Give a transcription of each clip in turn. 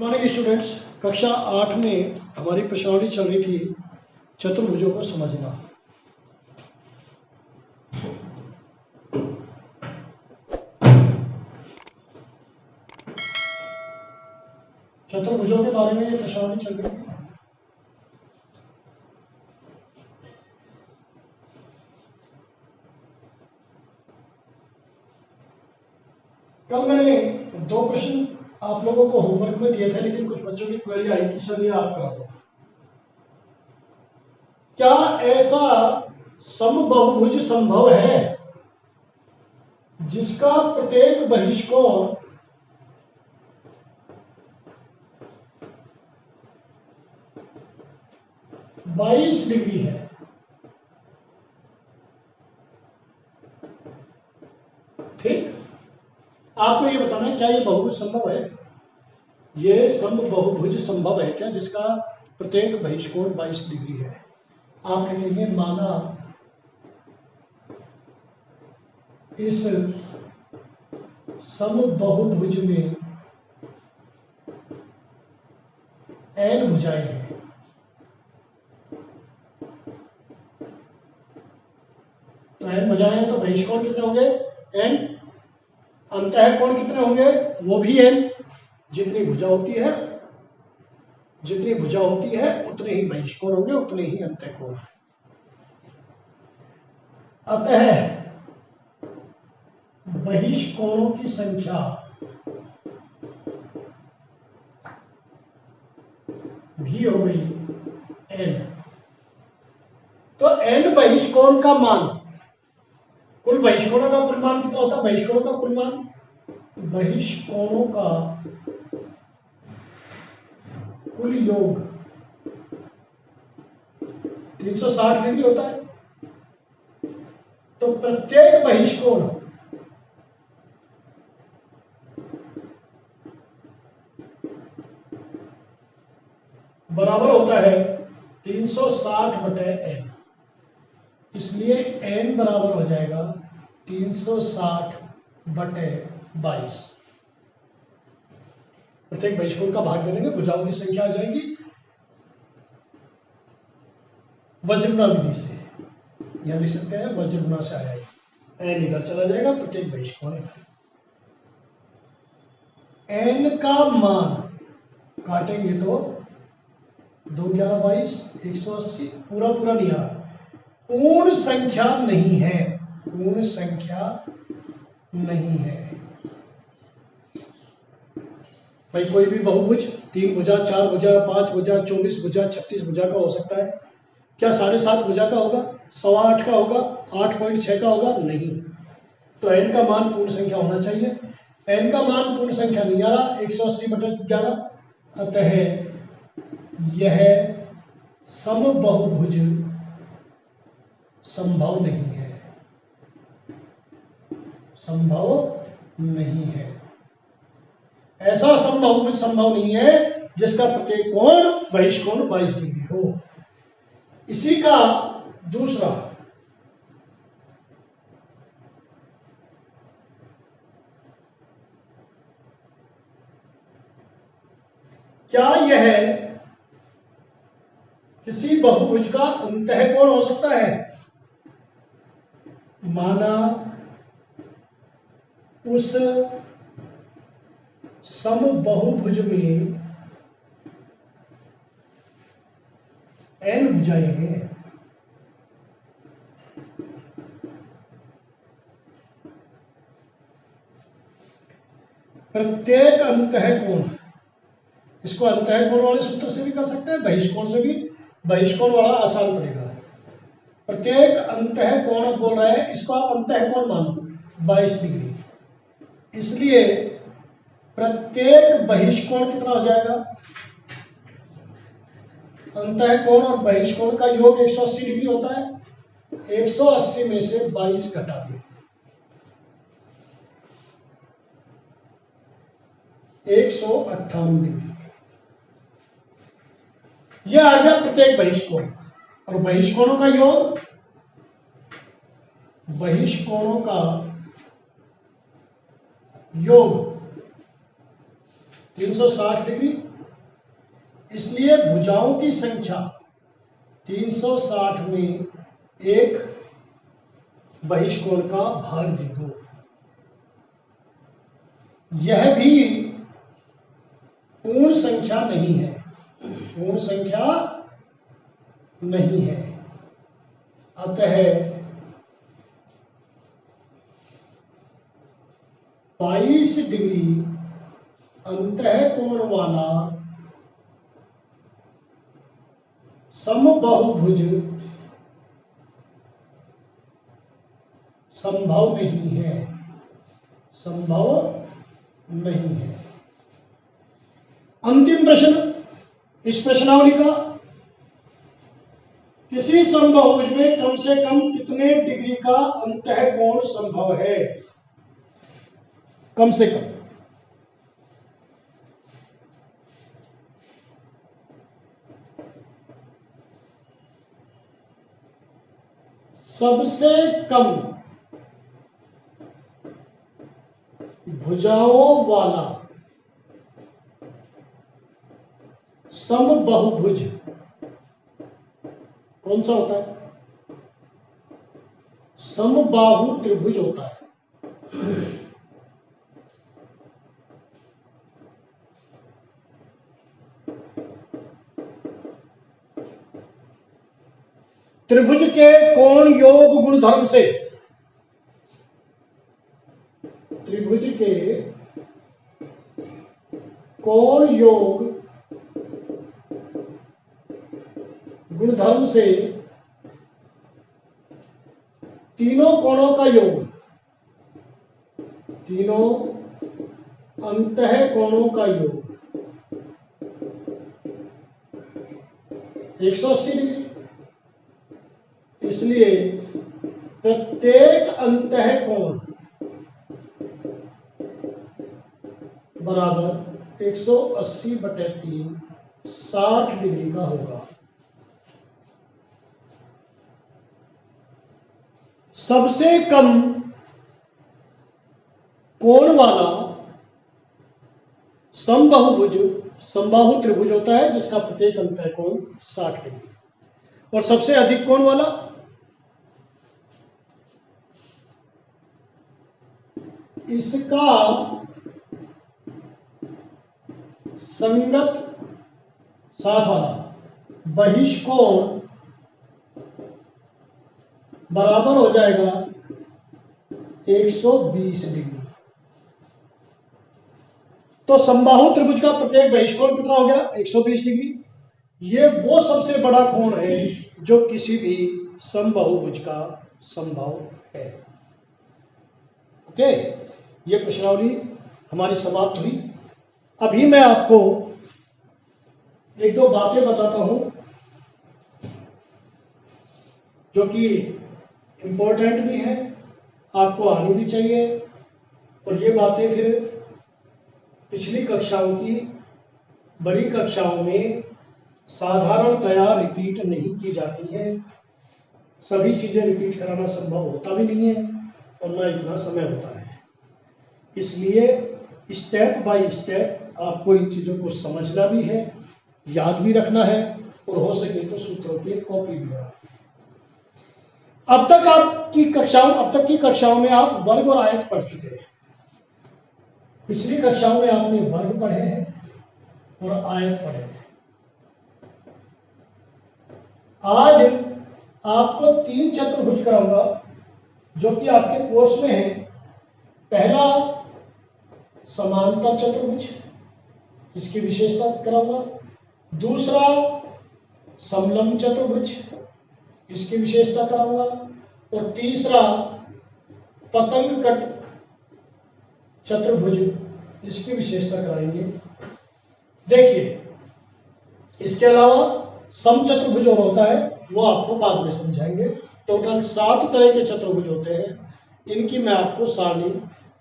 Morning students, कक्षा 8 में हमारी प्रश्नावली चल रही थी चतुर्भुजों को समझना। चतुर्भुजों के बारे में ये प्रश्नावली चल रही थी। कल मैंने 2 प्रश्न आप लोगों को होमवर्क में दिए थे, लेकिन कुछ बच्चों की क्वेरी आई कि सर ये आप करा दो। क्या ऐसा समबाहुभुज संभव है जिसका प्रत्येक बहिष्कोण 22 डिग्री है? ठीक, आपको ये बताना है क्या ये बहुभुज संभव है। ये समबाहुभुज संभव है क्या जिसका प्रत्येक बहिष्कोण 22 डिग्री है? आप लिखेंगे माना इस समबाहुभुज में n भुजाएं हैं। तो n भुजाएं हैं तो बहिष्कोण कितने होंगे? n। अंतःकोण कितने होंगे? वो भी n। जितनी भुजा होती है उतने ही बहिष्कोण होंगे, उतने ही अंतःकोण। अतः बहिष्कोणों की संख्या भी हो गई n। तो n बहिष्कोण का मान, कुल बहिष्कोणों का कुल मान कितना होता है? बहिष्कोणों का कुल मान, बहिष्कोणों का कुल योग 360 डिग्री होता है। तो प्रत्येक बहिष्कोण बराबर होता है 360/n। इसलिए n बराबर हो जाएगा 360/22। प्रत्येक बहिष्कोण का भाग दे देंगे, भुजाओं की संख्या आ जाएगी वज्रगुणा विधि से। यह लिख सकते हैं वज्रगुणा से आ जाएगी, n इधर चला जाएगा, प्रत्येक बहिष्कोण इधर। n का मान काटेंगे तो 2 11 22 180, पूरा नहीं आ रहा। पूर्ण संख्या नहीं है, पूर्ण संख्या नहीं है भाई। कोई भी बहुभुज 3 भुजा, 4 भुजा, 5 भुजा, 24 भुजा, 36 भुजा का हो सकता है। क्या 7.5 भुजा का होगा? 8.25 का होगा? 8.6 का होगा? नहीं। तो n का मान पूर्ण संख्या होना चाहिए। n का मान पूर्ण संख्या नहीं आ रहा, 180/11। अतः यह समबाहुभुज संभव नहीं है, संभव नहीं है। ऐसा समबाहुभुज संभव नहीं है जिसका प्रत्येक कोण बहिष्कोण 22 डिग्री हो। इसी का दूसरा, क्या यह किसी बहुभुज का अंतःकोण हो सकता है? माना उस समबाहुभुज में n भुजाएं हैं। प्रत्येक अंतःकोण, इसको अंतःकोण वाले सूत्र से भी कर सकते हैं, बहिष्कोण से भी। बहिष्कोण वाला आसान पड़ेगा। प्रत्येक अंतःकोण बोल रहे हैं, इसको आप अंतःकोण मानो 22 डिग्री। इसलिए प्रत्येक बहिष्कोण कितना हो जाएगा? अंतःकोण और बहिष्कोण का योग 180 डिग्री होता है। 180 में से 22 घटा दें, 158 डिग्री। यह आ गया प्रत्येक बहिष्कोण। और बहिष्कोणों का योग, बहिष्कोणों का योग 360 डिग्री इसलिए भुजाओं की संख्या 360 में एक बहिष्कोण का भाग दे दो। यह भी पूर्ण संख्या नहीं है, पूर्ण संख्या नहीं है। अतः 22 डिग्री अंतःकोण वाला समबाहुभुज संभव नहीं है, संभव नहीं है। अंतिम प्रश्न इस प्रश्नावली का, किसी समबाहुभुज में कम से कम कितने डिग्री का अंतःकोण संभव है? कम से कम। सबसे कम भुजाओं वाला समबाहुभुज कौन सा होता है? समबाहु त्रिभुज होता है। त्रिभुज के कोण योग गुणधर्म से, त्रिभुज के कोण योग गुणधर्म से तीनों कोणों का योग, तीनों अंतःकोणों का योग 180 डिग्री। इसलिए प्रत्येक अंतःकोण बराबर 180/3 60 डिग्री का होगा। सबसे कम कोण वाला समबाहुभुज समबाहु त्रिभुज होता है जिसका प्रत्येक अंतःकोण 60 डिग्री, और सबसे अधिक कोण वाला इसका संगत साथ वाला बहिष्कोण बराबर हो जाएगा 120 डिग्री। तो समबाहु त्रिभुज का प्रत्येक बहिष्कोण कितना हो गया? 120 डिग्री। ये वो सबसे बड़ा कोण है जो किसी भी समबाहुभुज का संभव है। ओके, ये प्रश्नावली हमारी समाप्त हुई। अभी मैं आपको एक दो बातें बताता हूं जो कि इंपॉर्टेंट भी है, आपको आनी भी चाहिए, और ये बातें फिर पिछली कक्षाओं की बड़ी कक्षाओं में साधारणतया रिपीट नहीं की जाती है। सभी चीजें रिपीट कराना संभव होता भी नहीं है और ना इतना समय होता है। इसलिए स्टेप बाय स्टेप आपको इन चीजों को समझना भी है, याद भी रखना है, और हो सके तो सूत्रों की कॉपी भी बनाना। अब तक की कक्षाओं में आप वर्ग और आयत पढ़ चुके हैं। पिछली कक्षाओं में आपने वर्ग पढ़े हैं और आयत पढ़े हैं। आज आपको 3 चतुर्भुज कराऊंगा जो कि आपके कोर्स में है। पहला समांतर चतुर्भुज, इसकी विशेषता कराऊंगा। दूसरा समलंब चतुर्भुज, इसकी विशेषता कराऊंगा। और तीसरा पतंग कट चतुर्भुज, इसकी विशेषता कराएंगे। देखिए, इसके अलावा समचतुर्भुज और होता है, वो आपको बाद में समझाएंगे। टोटल 7 तरह के चतुर्भुज होते हैं, इनकी मैं आपको सारणी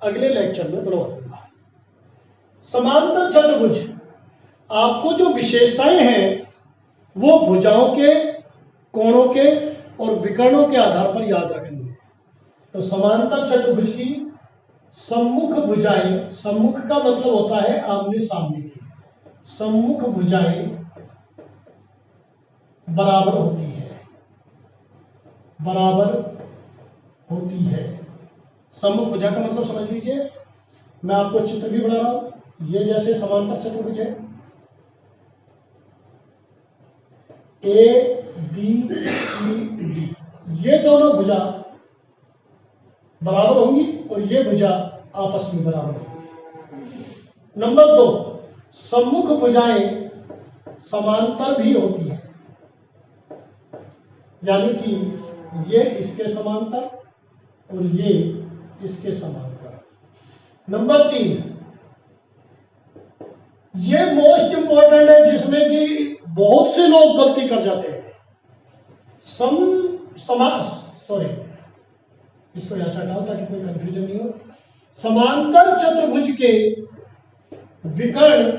अगले लेक्चर में बनवा दूंगा। समांतर चतुर्भुज, आपको जो विशेषताएं हैं वो भुजाओं के, कोणों के और विकर्णों के आधार पर याद रखनी है। तो समांतर चतुर्भुज की सम्मुख भुजाएं, सम्मुख का मतलब होता है आमने सामने की, सम्मुख भुजाएं बराबर होती है, बराबर होती है। सम्मुख भुजा का मतलब समझ लीजिए, मैं आपको चित्र भी बना रहा हूं। ये जैसे समांतर चतुर्भुज है, ए बी सी डी, ये दोनों भुजा बराबर होंगी और ये भुजा आपस में बराबर होंगी। नंबर 2, सम्मुख भुजाएं समांतर भी होती है, यानी कि ये इसके समांतर और ये इसके समांतर। नंबर 3, ये मोस्ट इंपॉर्टेंट है, जिसमें कि बहुत से लोग गलती कर जाते हैं। इसको ऐसा डाल ताकि कोई कंफ्यूजन नहीं हो। समांतर चतुर्भुज के विकर्ण,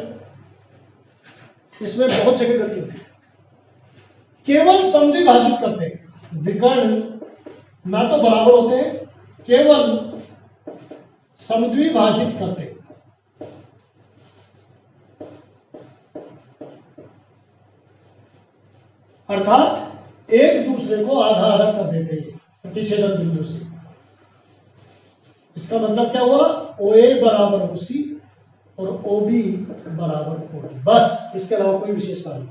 इसमें बहुत जगह गलती होती है। केवल समद्विभाजित करते हैं, विकर्ण ना तो बराबर होते हैं, केवल समद्विभाजित करते हैं। अर्थात एक दूसरे को आधा आधा कर देते हैं प्रतिच्छेदन बिंदु से। इसका मतलब क्या हुआ? OA बराबर OC और OB बराबर OD, बस, इसके अलावा कोई विशेषता नहीं।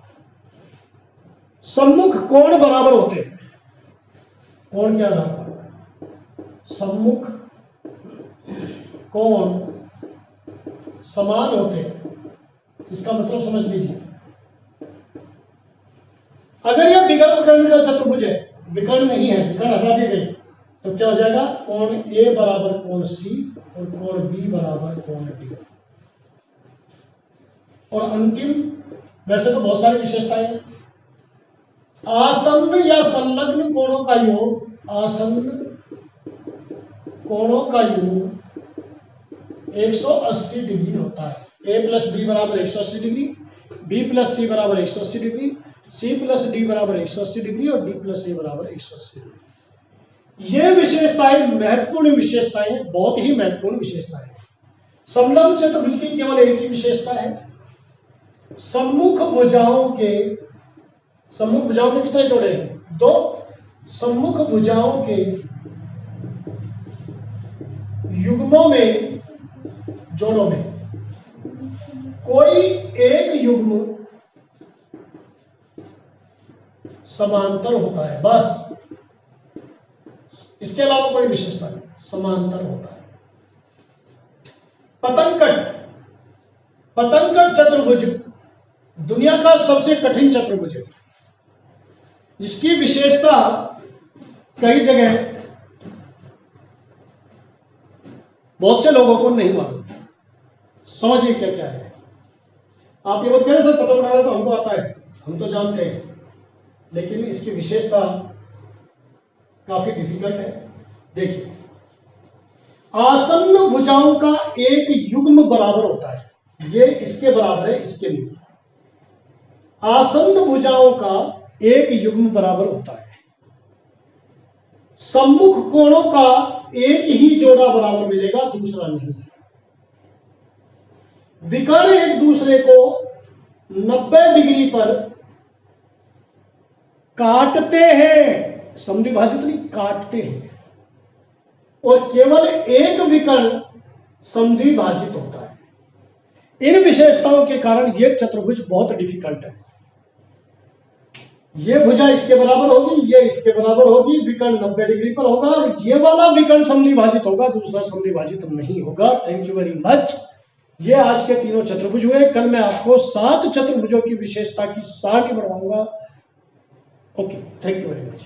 सम्मुख कोण बराबर होते हैं, कोण के आधार पर सम्मुख कोण समान होते हैं। इसका मतलब समझ लीजिए, अगर यह विकर्ण कर्ण का चतुर्भुज है, विकर्ण नहीं है, विकर्ण हटा दिए गए, तो क्या हो जाएगा? कोण A बराबर कोण C और कोण B बराबर कोण D। और अंतिम, वैसे तो बहुत सारी विशेषताएं हैं। आसन्न या संलग्न कोणों का योग, आसन्न कोणों का योग 180 डिग्री होता है। A प्लस B बराबर 180 डिग्री, B प्लस C बराबर 180 डिग्री, C प्लस D बराबर 180 डिग्री और D प्लस A बराबर 180 डिग्री। ये विशेषताएं महत्वपूर्ण विशेषताएं, बहुत ही महत्वपूर्ण विशेषताएं। समलंब चतुर्भुज की केवल एक ही विशेषता है, सम्मुख भुजाओं के कितने जोड़े हैं? 2। सम्मुख भुजाओं के युग्मों में, जोड़ों में कोई एक युग्म समांतर होता है, बस, इसके अलावा कोई विशेषता नहीं, समांतर होता है। पतंगकट चतुर्भुज दुनिया का सबसे कठिन चतुर्भुज है। इसकी विशेषता कई जगह बहुत से लोगों को नहीं मालूम। समझिए क्या क्या है। आप ये मत कहें सर पतंग उड़ाना तो हमको आता है, हम तो जानते हैं, लेकिन इसकी विशेषता काफी डिफिकल्ट है। देखिए, आसन्न भुजाओं का एक युग्म बराबर होता है, ये इसके बराबर है, इसके नहीं। आसन्न भुजाओं का एक युग्म बराबर होता है। सम्मुख कोणों का एक ही जोड़ा बराबर मिलेगा, दूसरा नहीं। विकर्ण एक दूसरे को 90 डिग्री पर काटते हैं, समद्विभाजित नहीं, काटते हैं, और केवल एक विकर्ण समद्विभाजित होता है। इन विशेषताओं के कारण यह चतुर्भुज बहुत डिफिकल्ट है। ये भुजा इसके बराबर होगी, ये इसके बराबर होगी, विकर्ण 90 डिग्री पर होगा, और ये वाला विकर्ण समद्विभाजित होगा, दूसरा समद्विभाजित नहीं होगा। Thank you very much. ये आज के तीनों चतुर्भुज हुए। कल मैं आपको 7 चतुर्भुजों की विशेषता की सारणी बढ़वाऊंगा। Okay, thank you very much.